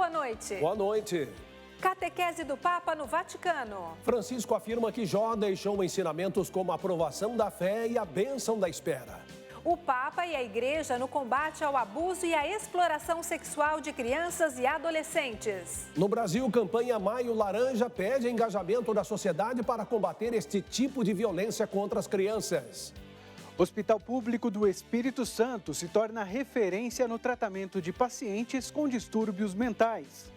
boa noite. Boa noite. Catequese do Papa no Vaticano. Francisco afirma que Jó deixou ensinamentos como a aprovação da fé e a bênção da espera. O Papa e a Igreja no combate ao abuso e à exploração sexual de crianças e adolescentes. No Brasil, campanha Maio Laranja pede engajamento da sociedade para combater este tipo de violência contra as crianças. Hospital Público do Espírito Santo se torna referência no tratamento de pacientes com distúrbios mentais.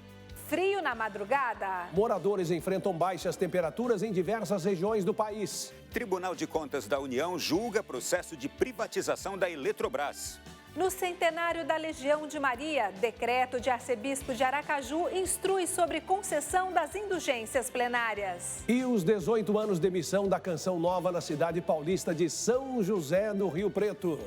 Frio na madrugada. Moradores enfrentam baixas temperaturas em diversas regiões do país. Tribunal de Contas da União julga processo de privatização da Eletrobras. No centenário da Legião de Maria, decreto de arcebispo de Aracaju instrui sobre concessão das indulgências plenárias. E os 18 anos de emissão da Canção Nova na cidade paulista de São José do Rio Preto.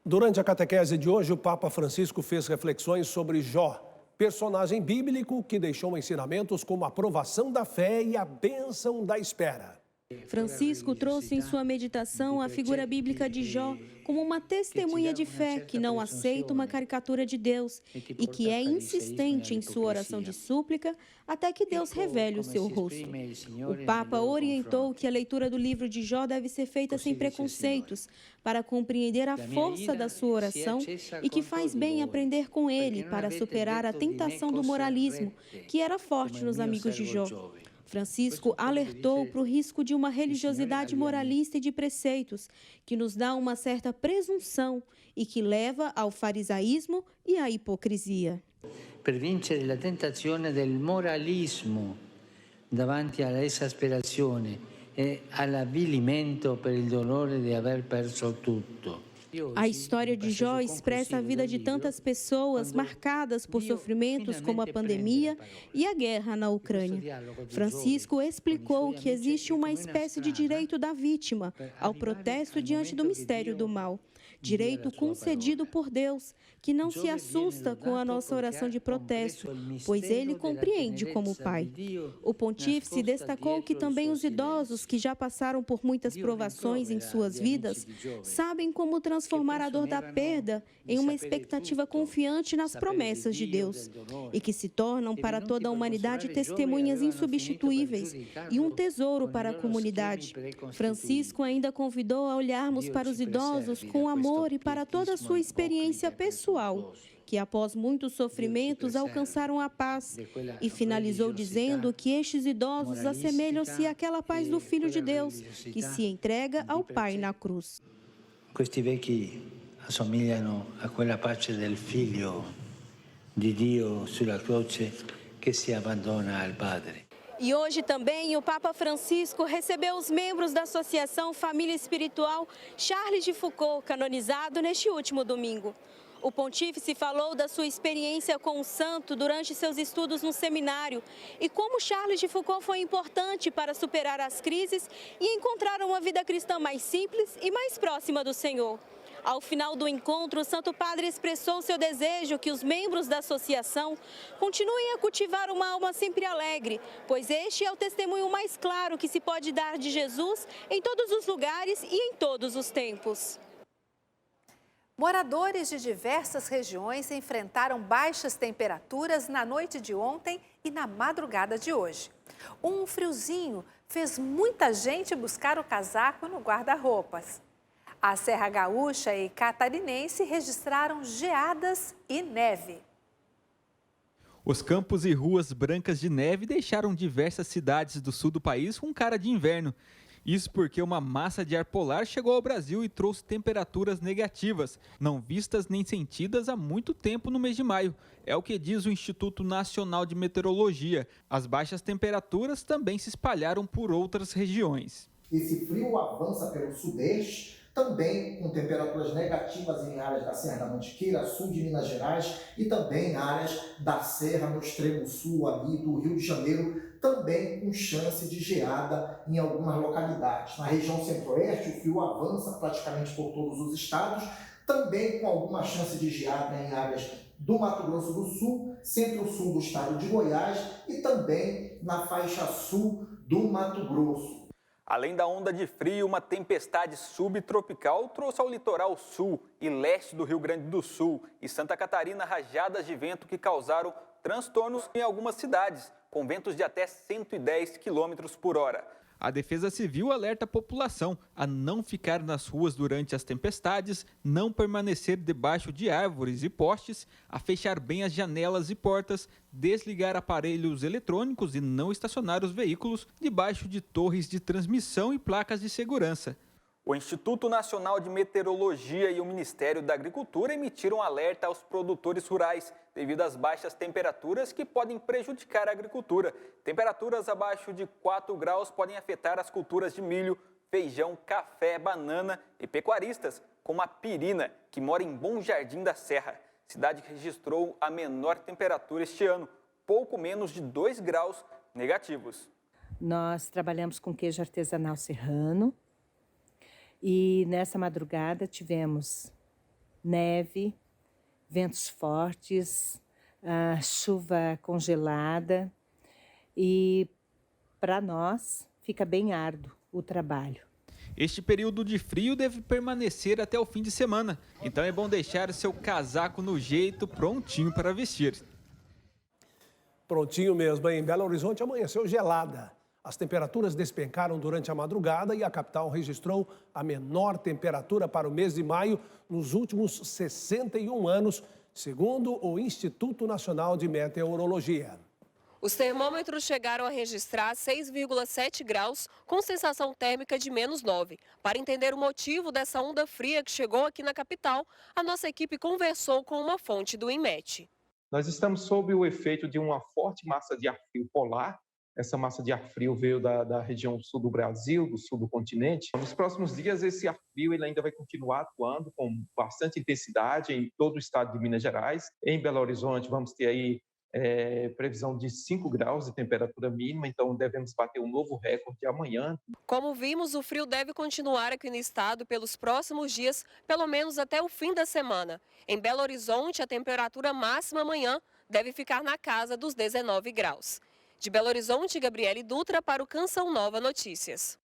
Durante a catequese de hoje, o Papa Francisco fez reflexões sobre Jó, personagem bíblico que deixou ensinamentos como a aprovação da fé e a bênção da espera. Francisco trouxe em sua meditação a figura bíblica de Jó como uma testemunha de fé que não aceita uma caricatura de Deus e que é insistente em sua oração de súplica até que Deus revele o seu rosto. O Papa orientou que a leitura do livro de Jó deve ser feita sem preconceitos para compreender a força da sua oração e que faz bem aprender com ele para superar a tentação do moralismo que era forte nos amigos de Jó. Francisco alertou para o risco de uma religiosidade moralista e de preceitos, que nos dá uma certa presunção e que leva ao farisaísmo e à hipocrisia. Per vincere la tentazione del moralismo davanti alla esasperazione e all'avvilimento per il dolore di aver perso tutto. A história de Jó expressa a vida de tantas pessoas marcadas por sofrimentos como a pandemia e a guerra na Ucrânia. Francisco explicou que existe uma espécie de direito da vítima ao protesto diante do mistério do mal. Direito concedido por Deus, que não se assusta com a nossa oração de protesto, pois Ele compreende como Pai. O pontífice destacou que também os idosos que já passaram por muitas provações em suas vidas sabem como transformar a dor da perda em uma expectativa confiante nas promessas de Deus e que se tornam para toda a humanidade testemunhas insubstituíveis e um tesouro para a comunidade. Francisco ainda convidou a olharmos para os idosos com amor e para toda a sua experiência pessoal, que após muitos sofrimentos alcançaram a paz, e finalizou dizendo que estes idosos assemelham-se àquela paz do Filho de Deus, que se entrega ao Pai na cruz. Questi vecchi assomigliano a quella pace del Figlio di Dio sulla croce che si abbandona al Padre. E hoje também o Papa Francisco recebeu os membros da Associação Família Espiritual Charles de Foucault, canonizado neste último domingo. O pontífice falou da sua experiência com o santo durante seus estudos no seminário e como Charles de Foucault foi importante para superar as crises e encontrar uma vida cristã mais simples e mais próxima do Senhor. Ao final do encontro, o Santo Padre expressou seu desejo que os membros da associação continuem a cultivar uma alma sempre alegre, pois este é o testemunho mais claro que se pode dar de Jesus em todos os lugares e em todos os tempos. Moradores de diversas regiões enfrentaram baixas temperaturas na noite de ontem e na madrugada de hoje. Um friozinho fez muita gente buscar o casaco no guarda-roupas. A Serra Gaúcha e Catarinense registraram geadas e neve. Os campos e ruas brancas de neve deixaram diversas cidades do sul do país com cara de inverno. Isso porque uma massa de ar polar chegou ao Brasil e trouxe temperaturas negativas, não vistas nem sentidas há muito tempo no mês de maio. É o que diz o Instituto Nacional de Meteorologia. As baixas temperaturas também se espalharam por outras regiões. Esse frio avança pelo sudeste, também com temperaturas negativas em áreas da Serra da Mantiqueira, sul de Minas Gerais e também em áreas da Serra no extremo sul ali do Rio de Janeiro, também com chance de geada em algumas localidades. Na região centro-oeste, o frio avança praticamente por todos os estados, também com alguma chance de geada em áreas do Mato Grosso do Sul, centro-sul do estado de Goiás e também também na faixa sul do Mato Grosso. Além da onda de frio, uma tempestade subtropical trouxe ao litoral sul e leste do Rio Grande do Sul e Santa Catarina rajadas de vento que causaram transtornos em algumas cidades, com ventos de até 110 km por hora. A Defesa Civil alerta a população a não ficar nas ruas durante as tempestades, não permanecer debaixo de árvores e postes, a fechar bem as janelas e portas, desligar aparelhos eletrônicos e não estacionar os veículos debaixo de torres de transmissão e placas de segurança. O Instituto Nacional de Meteorologia e o Ministério da Agricultura emitiram alerta aos produtores rurais devido às baixas temperaturas que podem prejudicar a agricultura. Temperaturas abaixo de 4 graus podem afetar as culturas de milho, feijão, café, banana e pecuaristas, como a Pirina, que mora em Bom Jardim da Serra, cidade que registrou a menor temperatura este ano, pouco menos de 2 graus negativos. Nós trabalhamos com queijo artesanal serrano. E nessa madrugada tivemos neve, ventos fortes, chuva congelada e para nós fica bem árduo o trabalho. Este período de frio deve permanecer até o fim de semana, então é bom deixar seu casaco no jeito, prontinho para vestir. Prontinho mesmo, em Belo Horizonte amanheceu gelada. As temperaturas despencaram durante a madrugada e a capital registrou a menor temperatura para o mês de maio nos últimos 61 anos, segundo o Instituto Nacional de Meteorologia. Os termômetros chegaram a registrar 6,7 graus, com sensação térmica de -9. Para entender o motivo dessa onda fria que chegou aqui na capital, a nossa equipe conversou com uma fonte do INMET. Nós estamos sob o efeito de uma forte massa de ar frio polar. Essa massa de ar frio veio da região sul do Brasil, do sul do continente. Nos próximos dias, esse ar frio ele ainda vai continuar atuando com bastante intensidade em todo o estado de Minas Gerais. Em Belo Horizonte, vamos ter aí previsão de 5 graus de temperatura mínima, então devemos bater um novo recorde amanhã. Como vimos, o frio deve continuar aqui no estado pelos próximos dias, pelo menos até o fim da semana. Em Belo Horizonte, a temperatura máxima amanhã deve ficar na casa dos 19 graus. De Belo Horizonte, Gabriele Dutra para o Canção Nova Notícias.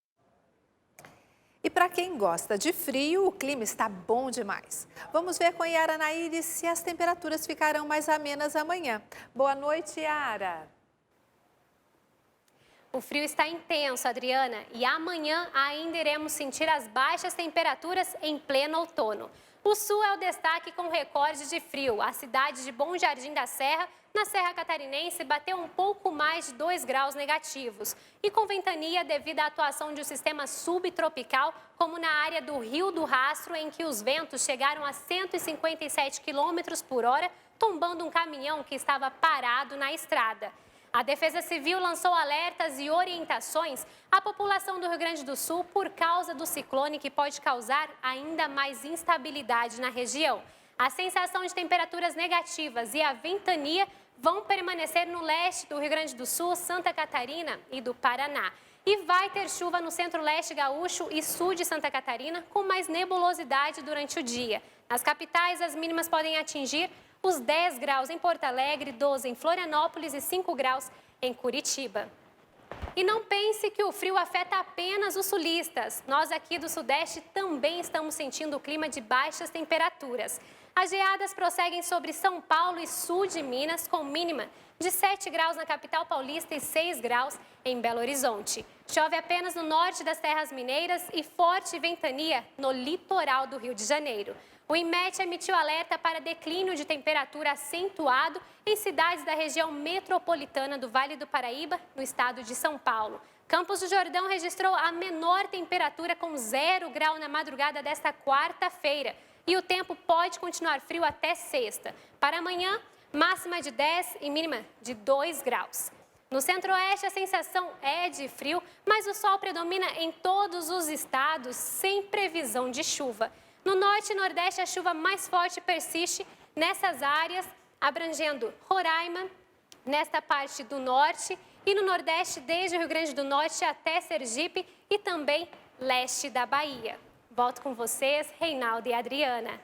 E para quem gosta de frio, o clima está bom demais. Vamos ver com Yara Naíris se as temperaturas ficarão mais amenas amanhã. Boa noite, Yara. O frio está intenso, Adriana, e amanhã ainda iremos sentir as baixas temperaturas em pleno outono. O sul é o destaque com recorde de frio. A cidade de Bom Jardim da Serra, na Serra Catarinense, bateu um pouco mais de 2 graus negativos. E com ventania devido à atuação de um sistema subtropical, como na área do Rio do Rastro, em que os ventos chegaram a 157 km por hora, tombando um caminhão que estava parado na estrada. A Defesa Civil lançou alertas e orientações à população do Rio Grande do Sul por causa do ciclone que pode causar ainda mais instabilidade na região. A sensação de temperaturas negativas e a ventania vão permanecer no leste do Rio Grande do Sul, Santa Catarina e do Paraná. E vai ter chuva no centro-leste gaúcho e sul de Santa Catarina, com mais nebulosidade durante o dia. Nas capitais, as mínimas podem atingir os 10 graus em Porto Alegre, 12 em Florianópolis e 5 graus em Curitiba. E não pense que o frio afeta apenas os sulistas. Nós aqui do Sudeste também estamos sentindo o clima de baixas temperaturas. As geadas prosseguem sobre São Paulo e sul de Minas, com mínima de 7 graus na capital paulista e 6 graus em Belo Horizonte. Chove apenas no norte das terras mineiras e forte ventania no litoral do Rio de Janeiro. O INMET emitiu alerta para declínio de temperatura acentuado em cidades da região metropolitana do Vale do Paraíba, no estado de São Paulo. Campos do Jordão registrou a menor temperatura com 0 grau na madrugada desta quarta-feira. E o tempo pode continuar frio até sexta. Para amanhã, máxima de 10 e mínima de 2 graus. No centro-oeste, a sensação é de frio, mas o sol predomina em todos os estados, sem previsão de chuva. No norte e nordeste, a chuva mais forte persiste nessas áreas, abrangendo Roraima, nesta parte do norte, e no nordeste, desde o Rio Grande do Norte até Sergipe e também leste da Bahia. Volto com vocês, Reinaldo e Adriana.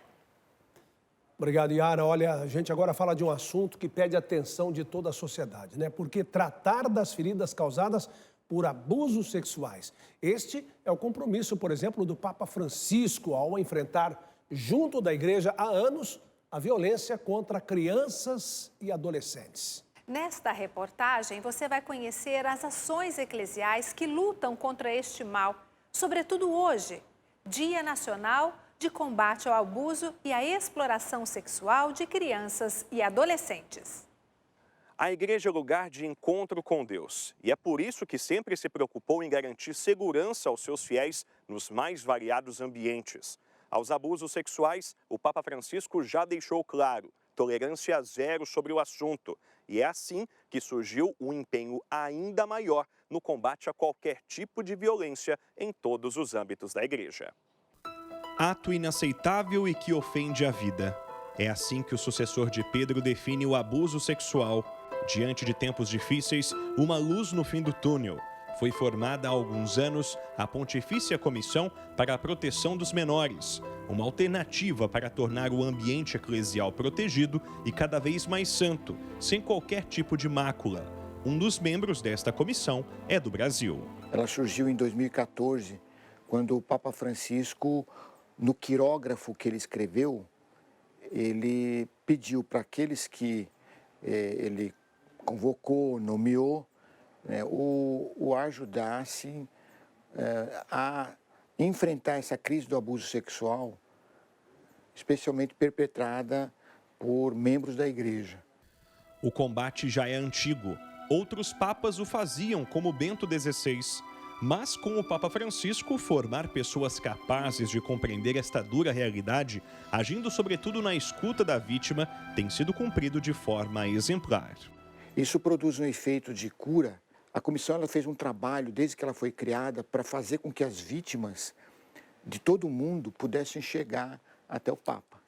Obrigado, Yara. Olha, a gente agora fala de um assunto que pede atenção de toda a sociedade, né? Porque tratar das feridas causadas por abusos sexuais. Este é o compromisso, por exemplo, do Papa Francisco ao enfrentar, junto da igreja há anos, a violência contra crianças e adolescentes. Nesta reportagem, você vai conhecer as ações eclesiais que lutam contra este mal, sobretudo hoje, Dia Nacional de Combate ao Abuso e à Exploração Sexual de Crianças e Adolescentes. A igreja é lugar de encontro com Deus e é por isso que sempre se preocupou em garantir segurança aos seus fiéis nos mais variados ambientes. Aos abusos sexuais, o Papa Francisco já deixou claro, tolerância zero sobre o assunto. E é assim que surgiu um empenho ainda maior no combate a qualquer tipo de violência em todos os âmbitos da igreja. Ato inaceitável e que ofende a vida. É assim que o sucessor de Pedro define o abuso sexual. Diante de tempos difíceis, uma luz no fim do túnel. Foi formada há alguns anos a Pontifícia Comissão para a Proteção dos Menores, uma alternativa para tornar o ambiente eclesial protegido e cada vez mais santo, sem qualquer tipo de mácula. Um dos membros desta comissão é do Brasil. Ela surgiu em 2014, quando o Papa Francisco, no quirógrafo que ele escreveu, ele pediu para aqueles que ele convocou, nomeou, o ajudasse a enfrentar essa crise do abuso sexual, especialmente perpetrada por membros da igreja. O combate já é antigo. Outros papas o faziam, como Bento XVI. Mas com o Papa Francisco, formar pessoas capazes de compreender esta dura realidade, agindo sobretudo na escuta da vítima, tem sido cumprido de forma exemplar. Isso produz um efeito de cura. A comissão ela fez um trabalho, desde que ela foi criada, para fazer com que as vítimas de todo o mundo pudessem chegar até o Papa.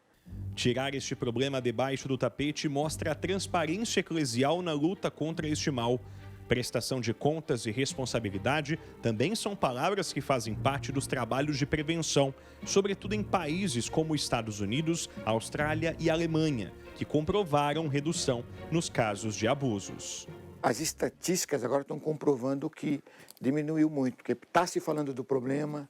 Tirar este problema debaixo do tapete mostra a transparência eclesial na luta contra este mal. Prestação de contas e responsabilidade também são palavras que fazem parte dos trabalhos de prevenção, sobretudo em países como Estados Unidos, Austrália e Alemanha, que comprovaram redução nos casos de abusos. As estatísticas agora estão comprovando que diminuiu muito, porque está se falando do problema,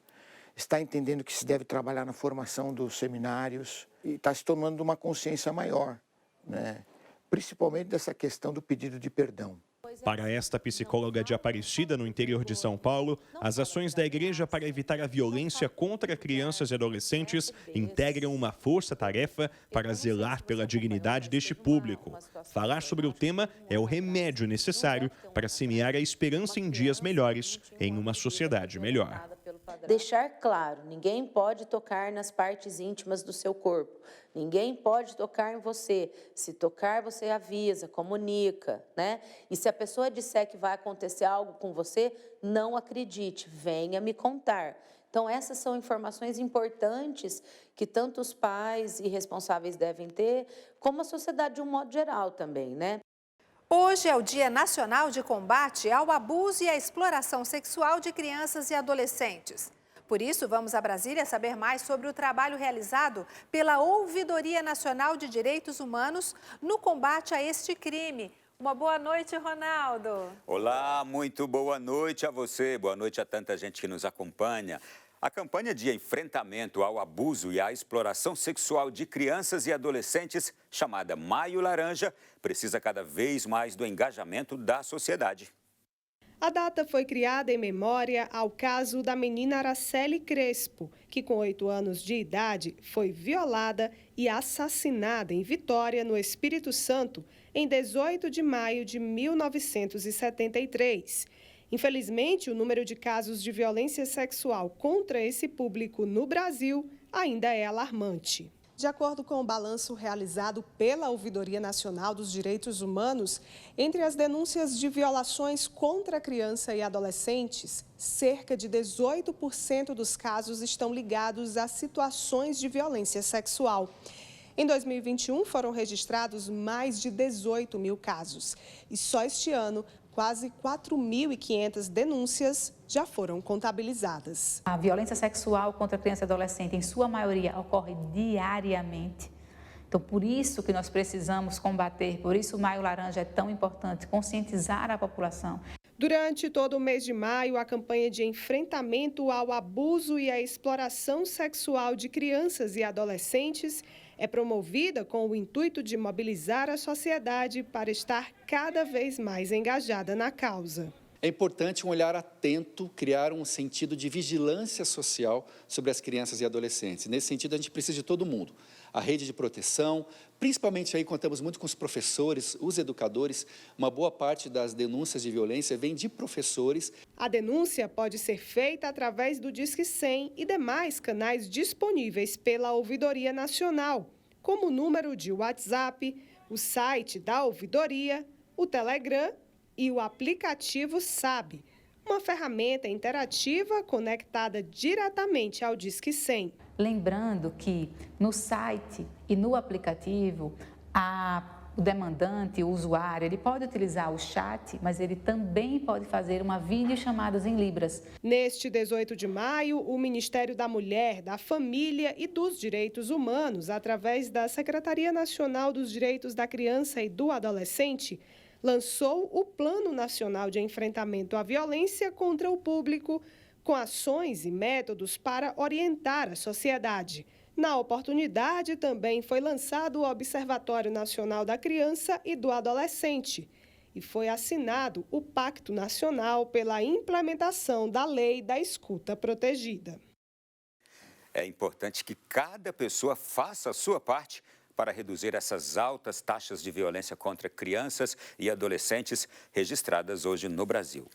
está entendendo que se deve trabalhar na formação dos seminários e está se tomando uma consciência maior, né? Principalmente dessa questão do pedido de perdão. Para esta psicóloga de Aparecida, no interior de São Paulo, as ações da igreja para evitar a violência contra crianças e adolescentes integram uma força-tarefa para zelar pela dignidade deste público. Falar sobre o tema é o remédio necessário para semear a esperança em dias melhores, em uma sociedade melhor. Deixar claro, ninguém pode tocar nas partes íntimas do seu corpo. Ninguém pode tocar em você. Se tocar, você avisa, comunica, né? E se a pessoa disser que vai acontecer algo com você, não acredite, venha me contar. Então, essas são informações importantes que tanto os pais e responsáveis devem ter, como a sociedade de um modo geral também, né? Hoje é o Dia Nacional de Combate ao Abuso e à Exploração Sexual de Crianças e Adolescentes. Por isso, vamos a Brasília saber mais sobre o trabalho realizado pela Ouvidoria Nacional de Direitos Humanos no combate a este crime. Uma boa noite, Ronaldo. Olá, muito boa noite a você, boa noite a tanta gente que nos acompanha. A campanha de enfrentamento ao abuso e à exploração sexual de crianças e adolescentes, chamada Maio Laranja, precisa cada vez mais do engajamento da sociedade. A data foi criada em memória ao caso da menina Araceli Crespo, que com 8 anos de idade foi violada e assassinada em Vitória, no Espírito Santo, em 18 de maio de 1973. Infelizmente, o número de casos de violência sexual contra esse público no Brasil ainda é alarmante. De acordo com o balanço realizado pela Ouvidoria Nacional dos Direitos Humanos, entre as denúncias de violações contra criança e adolescentes, cerca de 18% dos casos estão ligados a situações de violência sexual. Em 2021, foram registrados mais de 18 mil casos. E só este ano, quase 4.500 denúncias já foram contabilizadas. A violência sexual contra criança e adolescente, em sua maioria, ocorre diariamente. Então, por isso que nós precisamos combater, por isso o Maio Laranja é tão importante, conscientizar a população. Durante todo o mês de maio, a campanha de enfrentamento ao abuso e à exploração sexual de crianças e adolescentes é promovida com o intuito de mobilizar a sociedade para estar cada vez mais engajada na causa. É importante um olhar atento, criar um sentido de vigilância social sobre as crianças e adolescentes. Nesse sentido, a gente precisa de todo mundo. A rede de proteção, principalmente aí contamos muito com os professores, os educadores. Uma boa parte das denúncias de violência vem de professores. A denúncia pode ser feita através do Disque 100 e demais canais disponíveis pela Ouvidoria Nacional, como o número de WhatsApp, o site da Ouvidoria, o Telegram e o aplicativo SAB, uma ferramenta interativa conectada diretamente ao Disque 100. Lembrando que no site e no aplicativo, o demandante, o usuário, ele pode utilizar o chat, mas ele também pode fazer uma videochamada em Libras. Neste 18 de maio, o Ministério da Mulher, da Família e dos Direitos Humanos, através da Secretaria Nacional dos Direitos da Criança e do Adolescente, lançou o Plano Nacional de Enfrentamento à Violência contra o Público, com ações e métodos para orientar a sociedade. Na oportunidade, também foi lançado o Observatório Nacional da Criança e do Adolescente e foi assinado o Pacto Nacional pela implementação da Lei da Escuta Protegida. É importante que cada pessoa faça a sua parte para reduzir essas altas taxas de violência contra crianças e adolescentes registradas hoje no Brasil.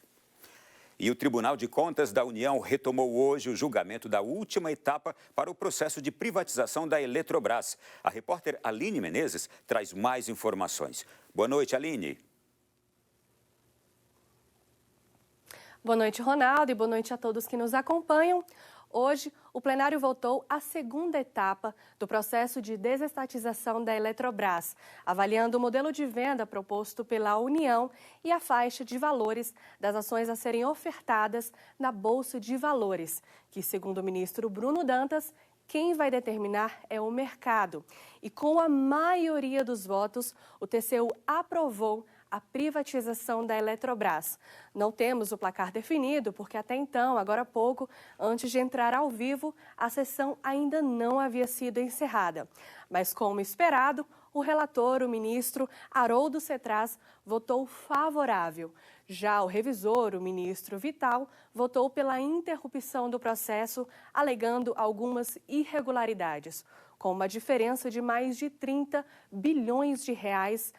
E o Tribunal de Contas da União retomou hoje o julgamento da última etapa para o processo de privatização da Eletrobras. A repórter Aline Menezes traz mais informações. Boa noite, Aline. Boa noite, Ronaldo, e boa noite a todos que nos acompanham. Hoje, o plenário votou a segunda etapa do processo de desestatização da Eletrobras, avaliando o modelo de venda proposto pela União e a faixa de valores das ações a serem ofertadas na Bolsa de Valores, que, segundo o ministro Bruno Dantas, quem vai determinar é o mercado. E com a maioria dos votos, o TCU aprovou a privatização da Eletrobras. Não temos o placar definido, porque até então, agora há pouco, antes de entrar ao vivo, a sessão ainda não havia sido encerrada. Mas, como esperado, o relator, o ministro Haroldo Cetraz, votou favorável. Já o revisor, o ministro Vital, votou pela interrupção do processo, alegando algumas irregularidades, com uma diferença de mais de 30 bilhões de reais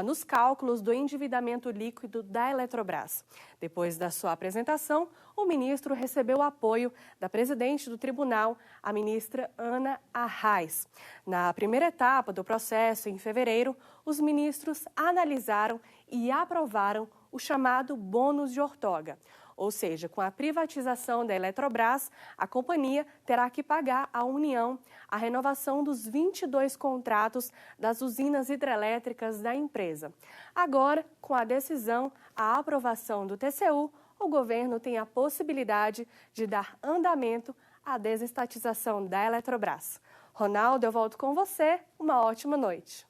nos cálculos do endividamento líquido da Eletrobras. Depois da sua apresentação, o ministro recebeu o apoio da presidente do tribunal, a ministra Ana Arraes. Na primeira etapa do processo, em fevereiro, os ministros analisaram e aprovaram o chamado bônus de ortoga. Ou seja, com a privatização da Eletrobras, a companhia terá que pagar à União a renovação dos 22 contratos das usinas hidrelétricas da empresa. Agora, com a decisão, a aprovação do TCU, o governo tem a possibilidade de dar andamento à desestatização da Eletrobras. Ronaldo, eu volto com você. Uma ótima noite.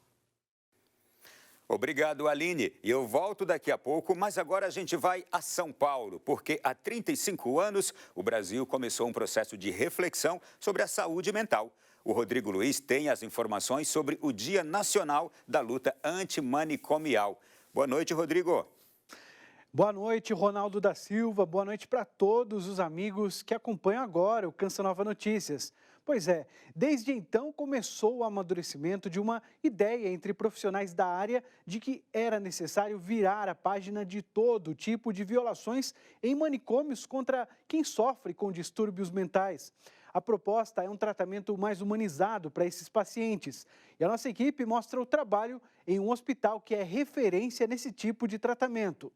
Obrigado, Aline. E eu volto daqui a pouco, mas agora a gente vai a São Paulo, porque há 35 anos o Brasil começou um processo de reflexão sobre a saúde mental. O Rodrigo Luiz tem as informações sobre o Dia Nacional da Luta Antimanicomial. Boa noite, Rodrigo. Boa noite, Ronaldo da Silva. Boa noite para todos os amigos que acompanham agora o Canção Nova Notícias. Pois é, desde então começou o amadurecimento de uma ideia entre profissionais da área de que era necessário virar a página de todo tipo de violações em manicômios contra quem sofre com distúrbios mentais. A proposta é um tratamento mais humanizado para esses pacientes. E a nossa equipe mostra o trabalho em um hospital que é referência nesse tipo de tratamento.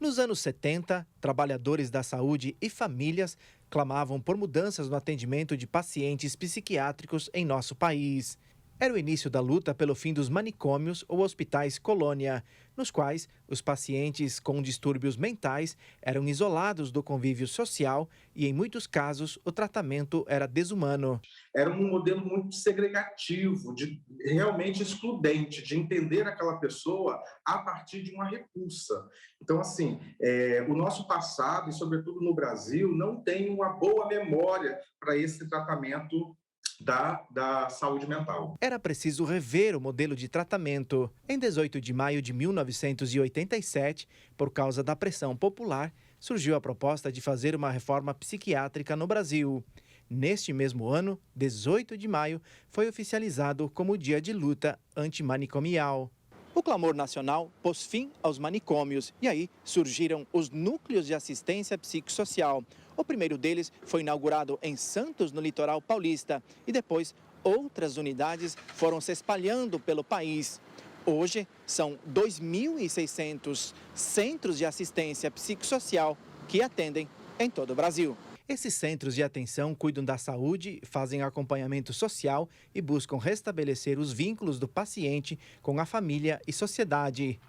Nos anos 70, trabalhadores da saúde e famílias clamavam por mudanças no atendimento de pacientes psiquiátricos em nosso país. era o início da luta pelo fim dos manicômios ou hospitais colônia, nos quais os pacientes com distúrbios mentais eram isolados do convívio social e, em muitos casos, o tratamento era desumano. Era um modelo muito segregativo, realmente excludente, de entender aquela pessoa a partir de uma repulsa. Então, assim, o nosso passado, e sobretudo no Brasil, não tem uma boa memória para esse tratamento da saúde mental. Era preciso rever o modelo de tratamento. Em 18 de maio de 1987, por causa da pressão popular, surgiu a proposta de fazer uma reforma psiquiátrica no Brasil. Neste mesmo ano, 18 de maio, foi oficializado como Dia de Luta Antimanicomial. O clamor nacional pôs fim aos manicômios e aí surgiram os núcleos de assistência psicossocial. O primeiro deles foi inaugurado em Santos, no litoral paulista, e depois outras unidades foram se espalhando pelo país. Hoje, são 2.600 centros de assistência psicossocial que atendem em todo o Brasil. Esses centros de atenção cuidam da saúde, fazem acompanhamento social e buscam restabelecer os vínculos do paciente com a família e sociedade.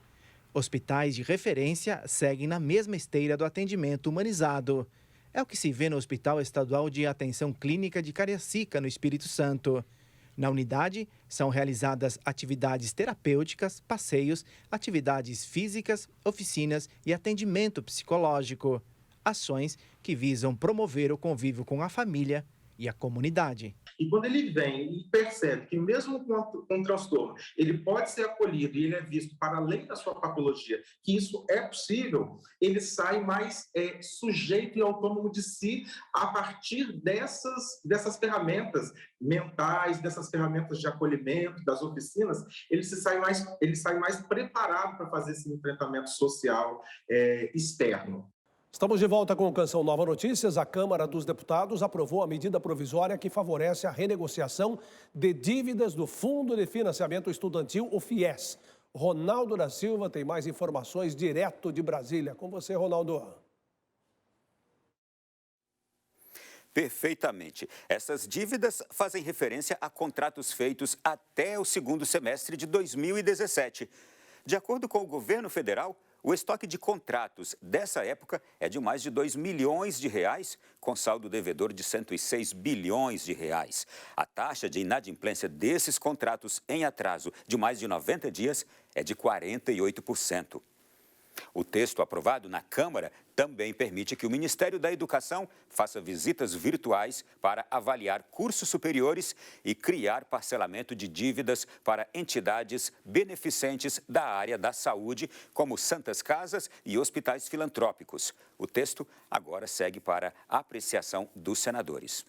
Hospitais de referência seguem na mesma esteira do atendimento humanizado. É o que se vê no Hospital Estadual de Atenção Clínica de Cariacica, no Espírito Santo. Na unidade, são realizadas atividades terapêuticas, passeios, atividades físicas, oficinas e atendimento psicológico. Ações que visam promover o convívio com a família e a comunidade. E quando ele vem e percebe que mesmo com um transtorno, ele pode ser acolhido e ele é visto para além da sua patologia, que isso é possível, ele sai mais sujeito e autônomo de si a partir dessas ferramentas mentais, dessas ferramentas de acolhimento, das oficinas, ele sai mais preparado para fazer esse enfrentamento social externo. Estamos de volta com o Canção Nova Notícias. A Câmara dos Deputados aprovou a medida provisória que favorece a renegociação de dívidas do Fundo de Financiamento Estudantil, o FIES. Ronaldo da Silva tem mais informações direto de Brasília. Com você, Ronaldo. Perfeitamente. Essas dívidas fazem referência a contratos feitos até o segundo semestre de 2017. De acordo com o governo federal, o estoque de contratos dessa época é de mais de 2 milhões de reais, com saldo devedor de 106 bilhões de reais. A taxa de inadimplência desses contratos em atraso de mais de 90 dias é de 48%. O texto aprovado na Câmara também permite que o Ministério da Educação faça visitas virtuais para avaliar cursos superiores e criar parcelamento de dívidas para entidades beneficentes da área da saúde, como santas casas e hospitais filantrópicos. O texto agora segue para apreciação dos senadores.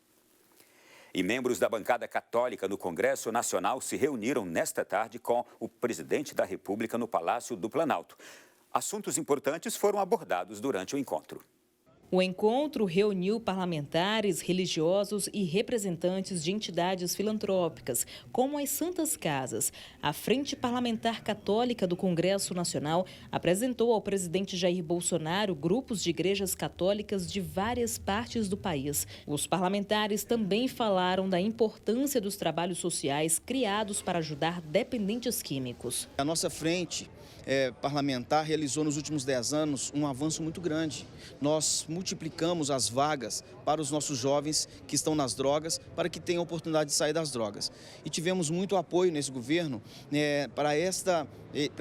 E membros da bancada católica no Congresso Nacional se reuniram nesta tarde com o presidente da República no Palácio do Planalto. Assuntos importantes foram abordados durante o encontro. O encontro reuniu parlamentares, religiosos e representantes de entidades filantrópicas, como as Santas Casas. A Frente Parlamentar Católica do Congresso Nacional apresentou ao presidente Jair Bolsonaro grupos de igrejas católicas de várias partes do país. Os parlamentares também falaram da importância dos trabalhos sociais criados para ajudar dependentes químicos. A nossa frente parlamentar realizou nos últimos 10 anos um avanço muito grande. Nós multiplicamos as vagas para os nossos jovens que estão nas drogas, para que tenham a oportunidade de sair das drogas. E tivemos muito apoio nesse governo para esse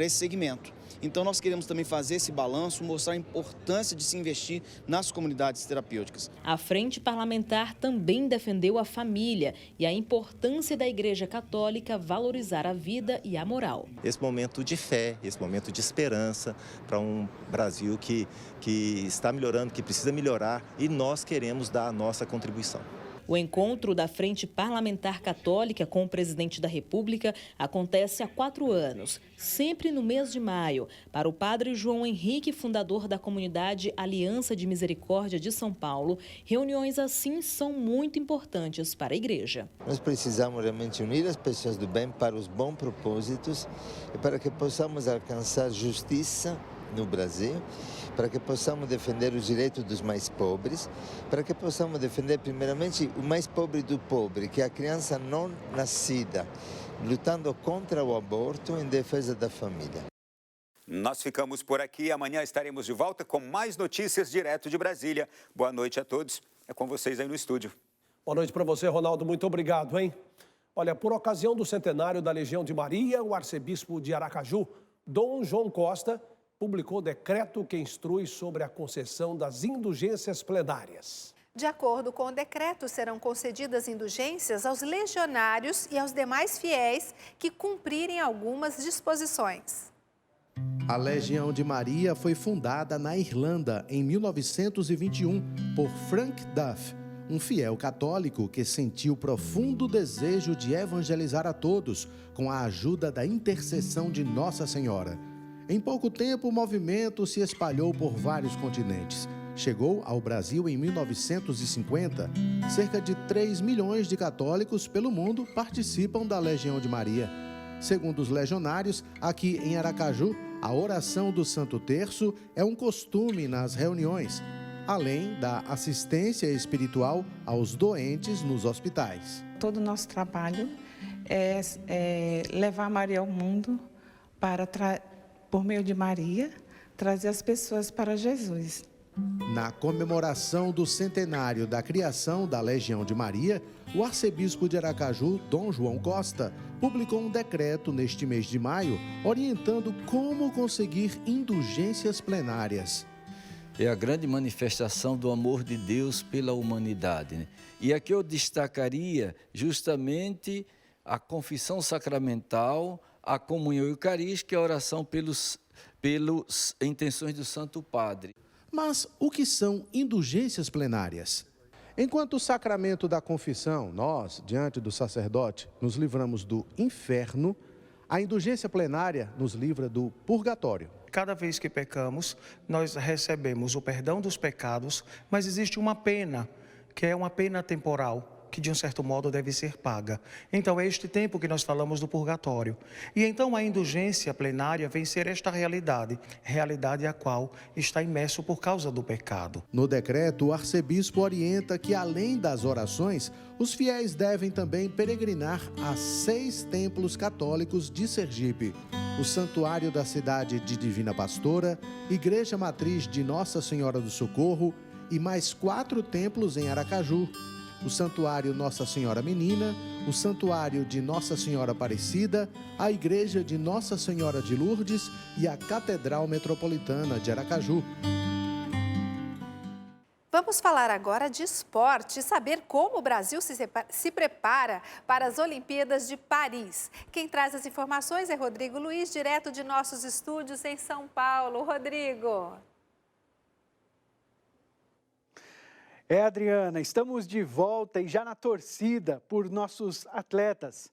segmento. Então nós queremos também fazer esse balanço, mostrar a importância de se investir nas comunidades terapêuticas. A Frente Parlamentar também defendeu a família e a importância da Igreja Católica valorizar a vida e a moral. Esse momento de fé, esse momento de esperança para um Brasil que está melhorando, que precisa melhorar, e nós queremos dar a nossa contribuição. O encontro da Frente Parlamentar Católica com o presidente da República acontece há 4 anos, sempre no mês de maio. Para o padre João Henrique, fundador da comunidade Aliança de Misericórdia de São Paulo, reuniões assim são muito importantes para a igreja. Nós precisamos realmente unir as pessoas do bem para os bons propósitos e para que possamos alcançar justiça no Brasil, para que possamos defender os direitos dos mais pobres, para que possamos defender primeiramente o mais pobre do pobre, que é a criança não nascida, lutando contra o aborto em defesa da família. Nós ficamos por aqui. Amanhã estaremos de volta com mais notícias direto de Brasília. Boa noite a todos. É com vocês aí no estúdio. Boa noite para você, Ronaldo. Muito obrigado, hein? Olha, por ocasião do centenário da Legião de Maria, o arcebispo de Aracaju, Dom João Costa, publicou decreto que instrui sobre a concessão das indulgências plenárias. De acordo com o decreto, serão concedidas indulgências aos legionários e aos demais fiéis que cumprirem algumas disposições. A Legião de Maria foi fundada na Irlanda em 1921 por Frank Duff, um fiel católico que sentiu profundo desejo de evangelizar a todos com a ajuda da intercessão de Nossa Senhora. Em pouco tempo, o movimento se espalhou por vários continentes. Chegou ao Brasil em 1950. Cerca de 3 milhões de católicos pelo mundo participam da Legião de Maria. Segundo os legionários, aqui em Aracaju, a oração do Santo Terço é um costume nas reuniões, além da assistência espiritual aos doentes nos hospitais. Todo o nosso trabalho é levar Maria ao mundo para, por meio de Maria, trazer as pessoas para Jesus. Na comemoração do centenário da criação da Legião de Maria, o arcebispo de Aracaju, Dom João Costa, publicou um decreto neste mês de maio orientando como conseguir indulgências plenárias. É a grande manifestação do amor de Deus pela humanidade, né? E aqui eu destacaria justamente a confissão sacramental, a comunhão eucarística e a oração pelas intenções do Santo Padre. Mas o que são indulgências plenárias? Enquanto o sacramento da confissão, nós, diante do sacerdote, nos livramos do inferno, a indulgência plenária nos livra do purgatório. Cada vez que pecamos, nós recebemos o perdão dos pecados, mas existe uma pena, que é uma pena temporal, que de um certo modo deve ser paga. Então é este tempo que nós falamos do purgatório. E então a indulgência plenária vem ser esta realidade a qual está imerso por causa do pecado. No decreto, o arcebispo orienta que, além das orações, os fiéis devem também peregrinar a 6 templos católicos de Sergipe: o Santuário da Cidade de Divina Pastora, Igreja Matriz de Nossa Senhora do Socorro e mais 4 templos em Aracaju: o Santuário Nossa Senhora Menina, o Santuário de Nossa Senhora Aparecida, a Igreja de Nossa Senhora de Lourdes e a Catedral Metropolitana de Aracaju. Vamos falar agora de esporte e saber como o Brasil se prepara para as Olimpíadas de Paris. Quem traz as informações é Rodrigo Luiz, direto de nossos estúdios em São Paulo. Rodrigo. Adriana, estamos de volta e já na torcida por nossos atletas.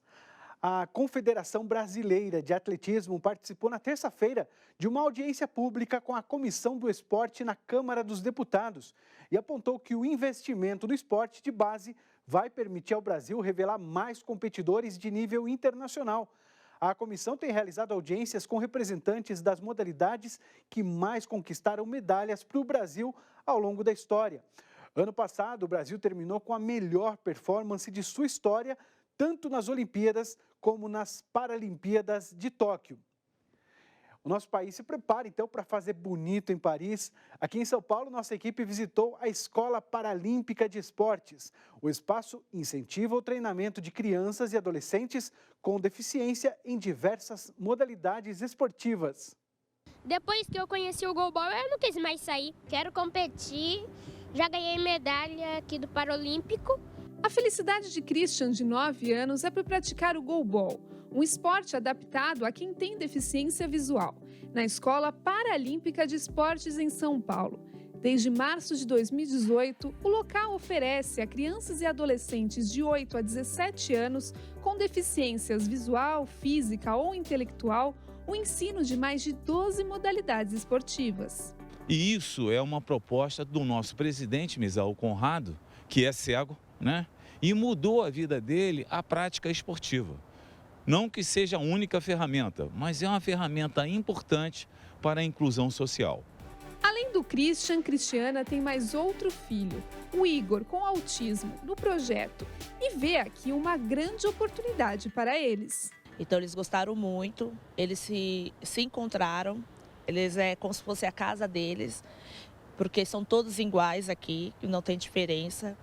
A Confederação Brasileira de Atletismo participou na terça-feira de uma audiência pública com a Comissão do Esporte na Câmara dos Deputados e apontou que o investimento no esporte de base vai permitir ao Brasil revelar mais competidores de nível internacional. A comissão tem realizado audiências com representantes das modalidades que mais conquistaram medalhas para o Brasil ao longo da história. Ano passado, o Brasil terminou com a melhor performance de sua história, tanto nas Olimpíadas como nas Paralimpíadas de Tóquio. O nosso país se prepara, então, para fazer bonito em Paris. Aqui em São Paulo, nossa equipe visitou a Escola Paralímpica de Esportes. O espaço incentiva o treinamento de crianças e adolescentes com deficiência em diversas modalidades esportivas. Depois que eu conheci o goalball, eu não quis mais sair. Quero competir. Já ganhei medalha aqui do Paralímpico. A felicidade de Christian, de 9 anos, é por praticar o goalball, um esporte adaptado a quem tem deficiência visual, na Escola Paralímpica de Esportes em São Paulo. Desde março de 2018, o local oferece a crianças e adolescentes de 8 a 17 anos com deficiências visual, física ou intelectual o ensino de mais de 12 modalidades esportivas. E isso é uma proposta do nosso presidente, Misael Conrado, que é cego, né? E mudou a vida dele a prática esportiva. Não que seja a única ferramenta, mas é uma ferramenta importante para a inclusão social. Além do Christian, Cristiana tem mais outro filho, o Igor, com autismo, no projeto, e vê aqui uma grande oportunidade para eles. Então eles gostaram muito, eles se encontraram, eles é como se fosse a casa deles, porque são todos iguais aqui, não tem diferença.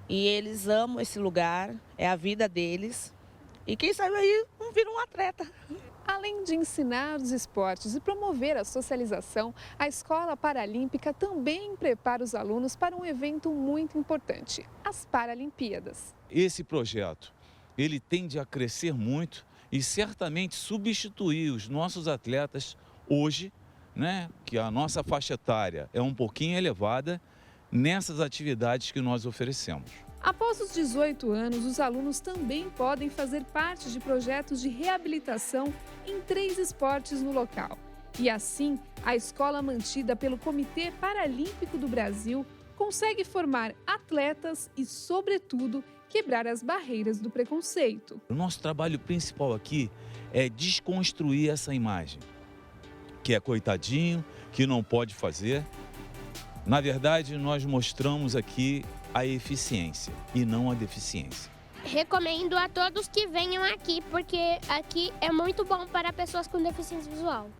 E eles amam esse lugar, é a vida deles. E quem sabe aí vira um atleta. Além de ensinar os esportes e promover a socialização, a Escola Paralímpica também prepara os alunos para um evento muito importante, as Paralimpíadas. Esse projeto, ele tende a crescer muito e certamente substituir os nossos atletas hoje, né, que a nossa faixa etária é um pouquinho elevada, nessas atividades que nós oferecemos. Após os 18 anos, os alunos também podem fazer parte de projetos de reabilitação em 3 esportes no local. E assim, a escola mantida pelo Comitê Paralímpico do Brasil consegue formar atletas e, sobretudo, quebrar as barreiras do preconceito. O nosso trabalho principal aqui é desconstruir essa imagem, que é coitadinho, que não pode fazer. Na verdade, nós mostramos aqui a eficiência e não a deficiência. Recomendo a todos que venham aqui, porque aqui é muito bom para pessoas com deficiência visual.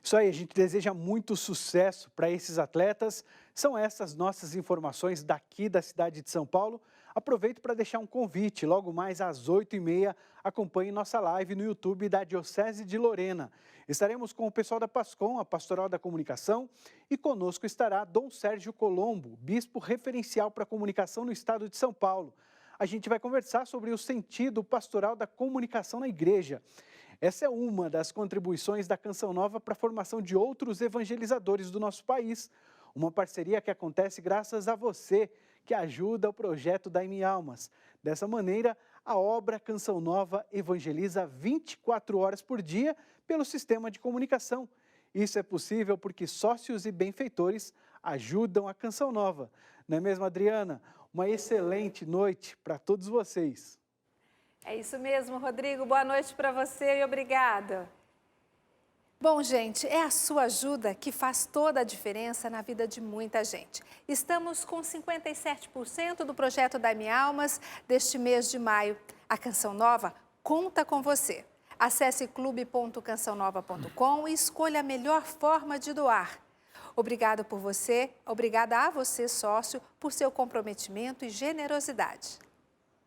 Isso aí, a gente deseja muito sucesso para esses atletas. São essas nossas informações daqui da cidade de São Paulo. Aproveito para deixar um convite, logo mais às 8h30, acompanhe nossa live no YouTube da Diocese de Lorena. Estaremos com o pessoal da PASCOM, a Pastoral da Comunicação, e conosco estará Dom Sérgio Colombo, bispo referencial para a comunicação no estado de São Paulo. A gente vai conversar sobre o sentido pastoral da comunicação na igreja. Essa é uma das contribuições da Canção Nova para a formação de outros evangelizadores do nosso país. Uma parceria que acontece graças a você, que ajuda o projeto Dai-me Almas. Dessa maneira, a obra Canção Nova evangeliza 24 horas por dia pelo sistema de comunicação. Isso é possível porque sócios e benfeitores ajudam a Canção Nova. Não é mesmo, Adriana? Uma excelente noite para todos vocês. É isso mesmo, Rodrigo. Boa noite para você e obrigada. Bom, gente, é a sua ajuda que faz toda a diferença na vida de muita gente. Estamos com 57% do projeto Dai-me Almas deste mês de maio. A Canção Nova conta com você. Acesse clube.cançãonova.com e escolha a melhor forma de doar. Obrigada a você, sócio, por seu comprometimento e generosidade.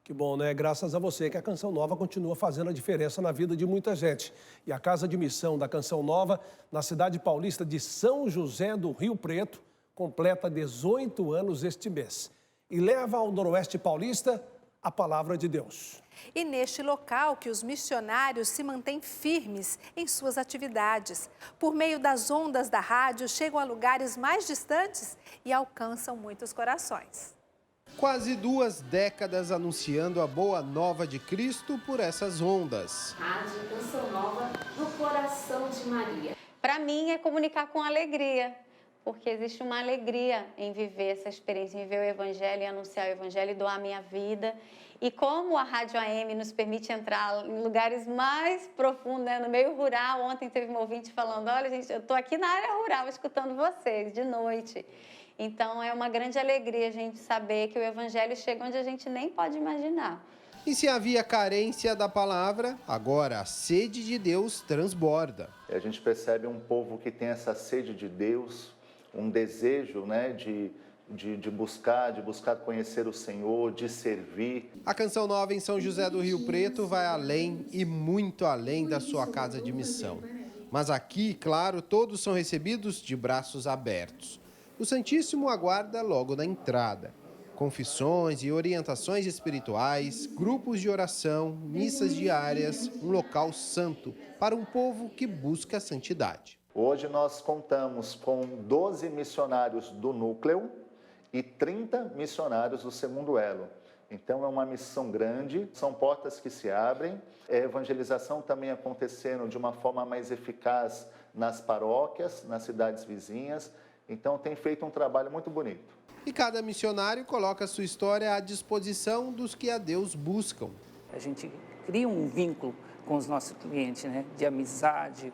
Que bom, né? Graças a você que a Canção Nova continua fazendo a diferença na vida de muita gente. E a Casa de Missão da Canção Nova, na cidade paulista de São José do Rio Preto, completa 18 anos este mês. E leva ao Noroeste Paulista a palavra de Deus. E neste local que os missionários se mantêm firmes em suas atividades. Por meio das ondas da rádio, chegam a lugares mais distantes e alcançam muitos corações. Quase 2 décadas anunciando a boa nova de Cristo por essas ondas. Rádio Canção Nova no coração de Maria. Para mim é comunicar com alegria, porque existe uma alegria em viver essa experiência, em viver o Evangelho, em anunciar o Evangelho e doar a minha vida. E como a Rádio AM nos permite entrar em lugares mais profundos, né? No meio rural. Ontem teve um ouvinte falando, olha gente, eu estou aqui na área rural escutando vocês de noite. Então, é uma grande alegria a gente saber que o Evangelho chega onde a gente nem pode imaginar. E se havia carência da palavra, agora a sede de Deus transborda. A gente percebe um povo que tem essa sede de Deus, um desejo, né, de buscar conhecer o Senhor, de servir. A Canção Nova em São José do Rio Preto vai além e muito além da sua casa de missão. Mas aqui, claro, todos são recebidos de braços abertos. O Santíssimo aguarda logo na entrada. Confissões e orientações espirituais, grupos de oração, missas diárias, um local santo para um povo que busca a santidade. Hoje nós contamos com 12 missionários do núcleo e 30 missionários do segundo elo. Então é uma missão grande, são portas que se abrem, a evangelização também acontecendo de uma forma mais eficaz nas paróquias, nas cidades vizinhas. Então tem feito um trabalho muito bonito. E cada missionário coloca a sua história à disposição dos que a Deus buscam. A gente cria um vínculo com os nossos clientes, né? De amizade,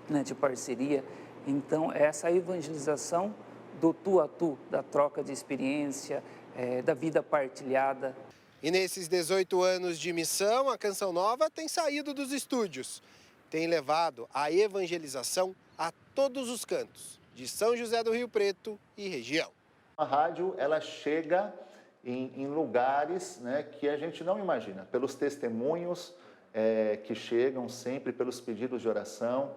né? De parceria. Então, essa evangelização do tu a tu, da troca de experiência, da vida partilhada. E nesses 18 anos de missão, a Canção Nova tem saído dos estúdios. Tem levado a evangelização a todos os cantos de São José do Rio Preto e região. A rádio, ela chega em lugares, né, que a gente não imagina, pelos testemunhos que chegam sempre, pelos pedidos de oração.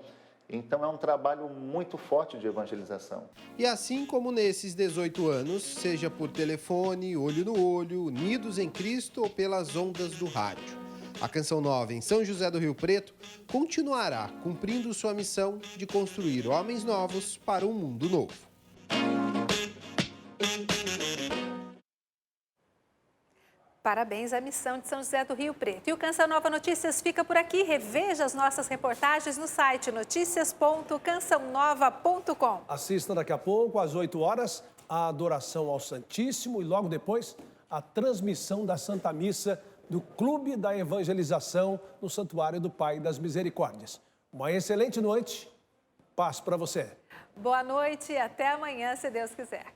Então é um trabalho muito forte de evangelização. E assim como nesses 18 anos, seja por telefone, olho no olho, unidos em Cristo ou pelas ondas do rádio, a Canção Nova em São José do Rio Preto continuará cumprindo sua missão de construir homens novos para um mundo novo. Parabéns à missão de São José do Rio Preto. E o Canção Nova Notícias fica por aqui. Reveja as nossas reportagens no site noticias.cançãonova.com. Assista daqui a pouco, às 8 horas, a adoração ao Santíssimo e logo depois a transmissão da Santa Missa do Clube da Evangelização no Santuário do Pai das Misericórdias. Uma excelente noite. Paz para você. Boa noite e até amanhã, se Deus quiser.